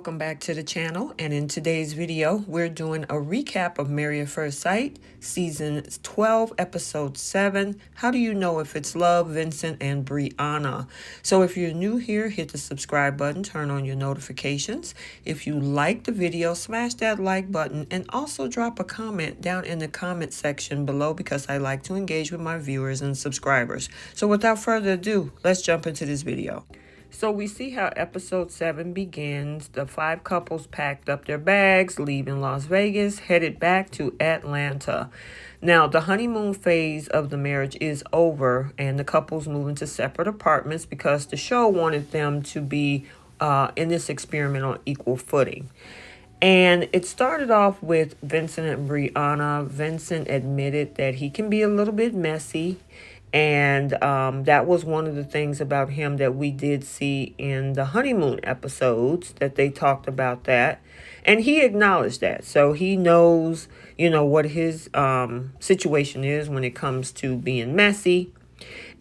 welcome back to the channel. And in today's video, we're doing a recap of Married at First Sight, season 12, episode 7. How do you know if it's love, Vincent and Briana? So if you're new here, hit the subscribe button, turn on your notifications. If you like the video, smash that like button and also drop a comment down in the comment section below because I like to engage with my viewers and subscribers. So without further ado, let's jump into this video. So we see how episode 7 begins. The 5 couples packed up their bags, leaving Las Vegas, headed back to Atlanta. Now, the honeymoon phase of the marriage is over, and the couples move into separate apartments because the show wanted them to be in this experiment on equal footing. And it started off with Vincent and Briana. Vincent admitted that he can be a little bit messy. And that was one of the things about him that we did see in the honeymoon episodes, that they talked about that. And he acknowledged that. So he knows, what his situation is when it comes to being messy.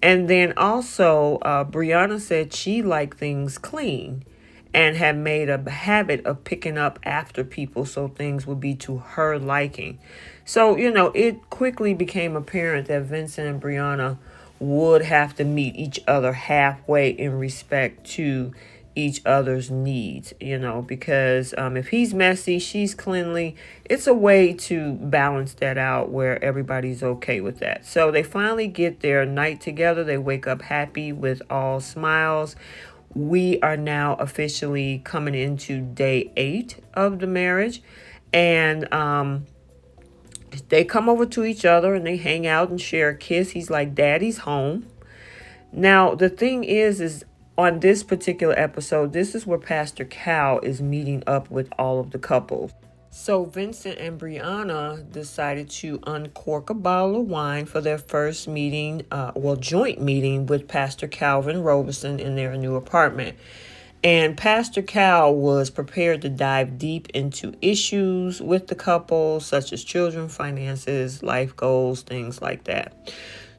And then also, Briana said she liked things clean and had made a habit of picking up after people so things would be to her liking. So, it quickly became apparent that Vincent and Briana would have to meet each other halfway in respect to each other's needs, because if he's messy, she's cleanly. It's a way to balance that out where everybody's okay with that. So they finally get their night together. They wake up happy with all smiles. We are now officially coming into day 8 of the marriage, and they come over to each other and they hang out and share a kiss. He's like, Daddy's home. Now, the thing is on this particular episode, this is where Pastor Cal is meeting up with all of the couples. So Vincent and Briana decided to uncork a bottle of wine for their first meeting, joint meeting with Pastor Calvin Robeson in their new apartment. And Pastor Cal was prepared to dive deep into issues with the couple, such as children, finances, life goals, things like that.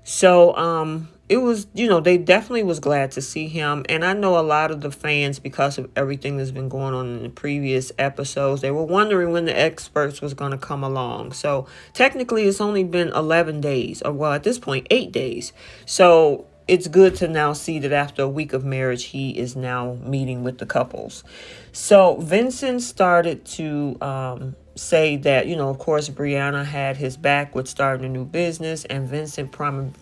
So it was, they definitely was glad to see him. And I know a lot of the fans, because of everything that's been going on in the previous episodes, they were wondering when the experts was going to come along. So technically it's only been 11 days, or well, at this point, 8 days. So it's good to now see that after a week of marriage, he is now meeting with the couples. So Vincent started to say that, of course, Briana had his back with starting a new business, and Vincent promised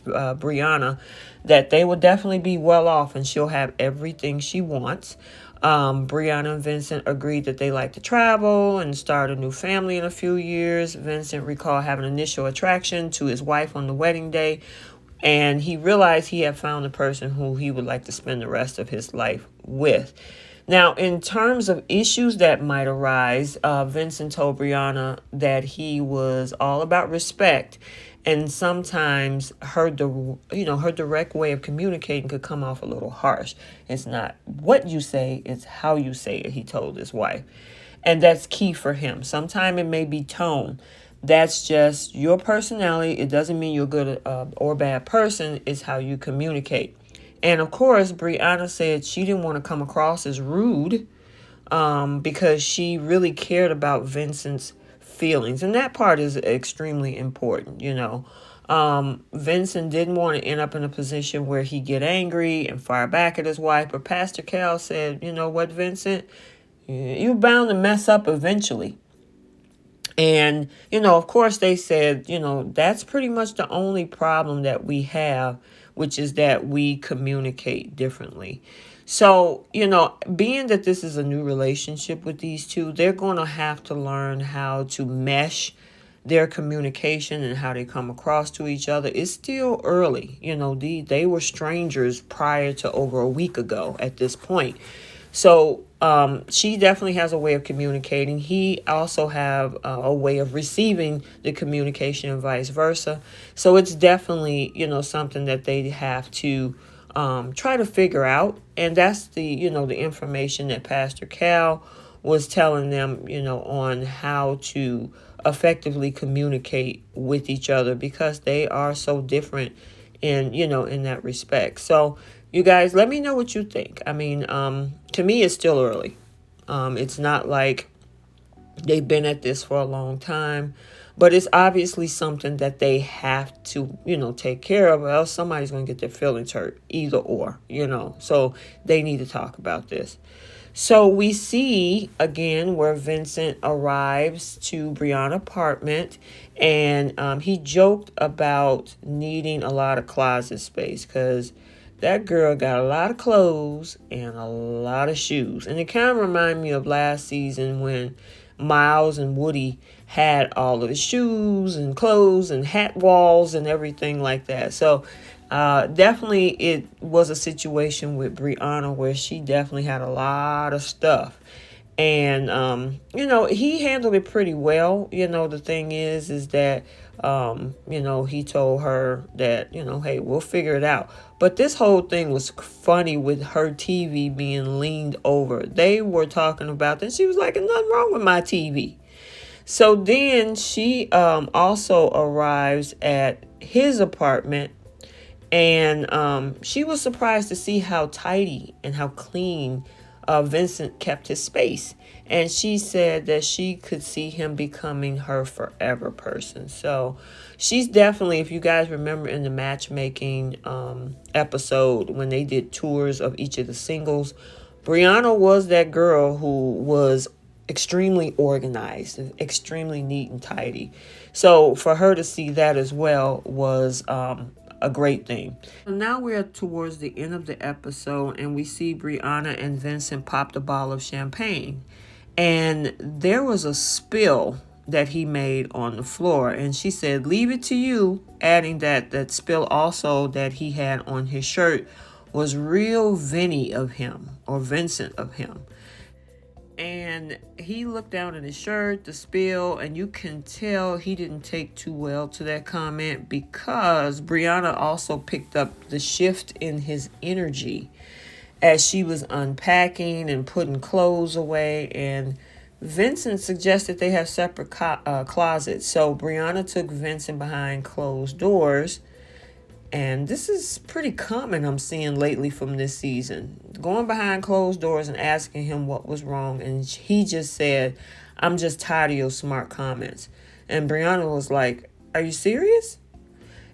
Briana that they will definitely be well off and she'll have everything she wants. Briana and Vincent agreed that they like to travel and start a new family in a few years. Vincent recalled having initial attraction to his wife on the wedding day, and he realized he had found the person who he would like to spend the rest of his life with. Now, in terms of issues that might arise, Vincent told Briana that he was all about respect, and sometimes her direct way of communicating could come off a little harsh. It's not what you say, it's how you say it, he told his wife. And that's key for him. Sometimes it may be tone. That's just your personality. It doesn't mean you're a good or bad person. It's how you communicate. And of course, Briana said she didn't want to come across as rude because she really cared about Vincent's feelings. And that part is extremely important, Vincent didn't want to end up in a position where he get angry and fire back at his wife. But Pastor Cal said, you know what, Vincent, you're bound to mess up eventually. And, of course, they said, that's pretty much the only problem that we have, which is that we communicate differently. So, being that this is a new relationship with these two, they're going to have to learn how to mesh their communication and how they come across to each other. It's still early. They were strangers prior to over a week ago at this point. So she definitely has a way of communicating. He also have a way of receiving the communication and vice versa. So it's definitely, something that they have to try to figure out. And that's the information that Pastor Cal was telling them, on how to effectively communicate with each other, because they are so different in that respect. So you guys, let me know what you think. I mean, to me, it's still early. It's not like they've been at this for a long time, but it's obviously something that they have to, take care of, or else somebody's going to get their feelings hurt, either or, so they need to talk about this. So we see again where Vincent arrives to Brianna's apartment, and he joked about needing a lot of closet space because that girl got a lot of clothes and a lot of shoes. And it kind of reminded me of last season when Miles and Woody had all of the shoes and clothes and hat walls and everything like that. So definitely it was a situation with Briana where she definitely had a lot of stuff. And, he handled it pretty well. The thing is that, he told her that, hey, we'll figure it out. But this whole thing was funny with her TV being leaned over. They were talking about that. She was like, there's nothing wrong with my TV. So then she also arrives at his apartment, and she was surprised to see how tidy and how clean Vincent kept his space. And she said that she could see him becoming her forever person. So she's definitely, if you guys remember in the matchmaking episode when they did tours of each of the singles, Briana was that girl who was extremely organized, extremely neat and tidy. So for her to see that as well was a great thing. So now we're towards the end of the episode, and we see Briana and Vincent popped a bottle of champagne, and there was a spill that he made on the floor, and she said, leave it to you, adding that spill also that he had on his shirt was real Vinny of him, or Vincent of him. And he looked down at his shirt, the spill, and you can tell he didn't take too well to that comment, because Briana also picked up the shift in his energy as she was unpacking and putting clothes away. And Vincent suggested they have separate closets. So Briana took Vincent behind closed doors. And this is pretty common I'm seeing lately from this season. Going behind closed doors and asking him what was wrong. And he just said, I'm just tired of your smart comments. And Briana was like, are you serious?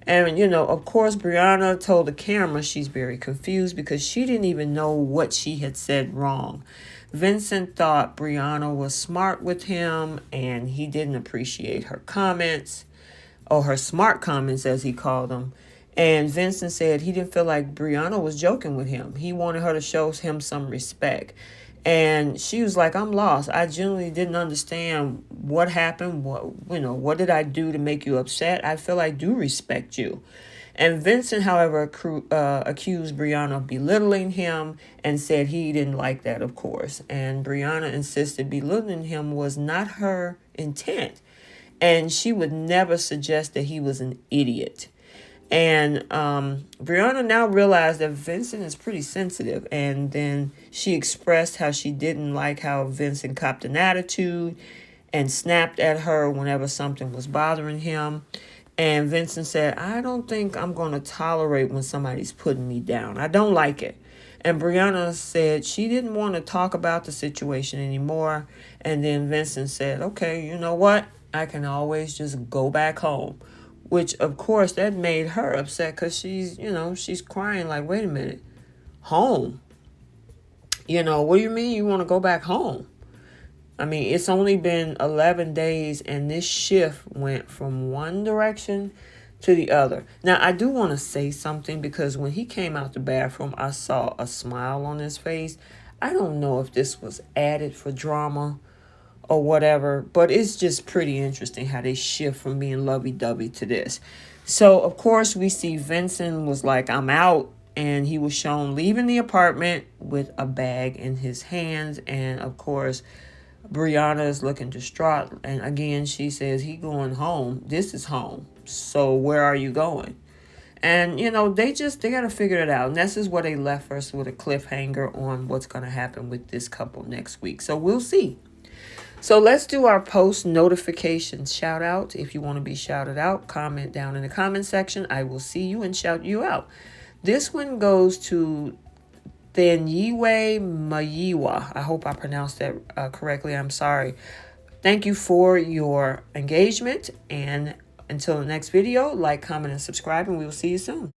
And, of course, Briana told the camera she's very confused because she didn't even know what she had said wrong. Vincent thought Briana was smart with him, and he didn't appreciate her comments, or her smart comments as he called them. And Vincent said he didn't feel like Briana was joking with him. He wanted her to show him some respect. And she was like, I'm lost. I genuinely didn't understand what happened. What did I do to make you upset? I feel I do respect you. And Vincent, however, accused Briana of belittling him and said he didn't like that, of course. And Briana insisted belittling him was not her intent. And she would never suggest that he was an idiot. And Briana now realized that Vincent is pretty sensitive. And then she expressed how she didn't like how Vincent copped an attitude and snapped at her whenever something was bothering him. And Vincent said, I don't think I'm going to tolerate when somebody's putting me down. I don't like it. And Briana said she didn't want to talk about the situation anymore. And then Vincent said, okay, you know what? I can always just go back home. Which, of course, that made her upset because she's crying like, wait a minute, home? What do you mean you want to go back home? I mean, it's only been 11 days and this shift went from one direction to the other. Now, I do want to say something because when he came out the bathroom, I saw a smile on his face. I don't know if this was added for drama or whatever, but it's just pretty interesting how they shift from being lovey-dovey to this. So, of course, we see Vincent was like, I'm out, and he was shown leaving the apartment with a bag in his hands. And, of course, Briana is looking distraught, and again, she says, he going home. This is home. So where are you going? And, they got to figure it out. And this is where they left us with a cliffhanger on what's going to happen with this couple next week. So we'll see. So let's do our post notification shout out. If you want to be shouted out, comment down in the comment section. I will see you and shout you out. This one goes to Thanyiwe Mayiwa. I hope I pronounced that correctly. I'm sorry. Thank you for your engagement. And until the next video, like, comment, and subscribe, and we will see you soon.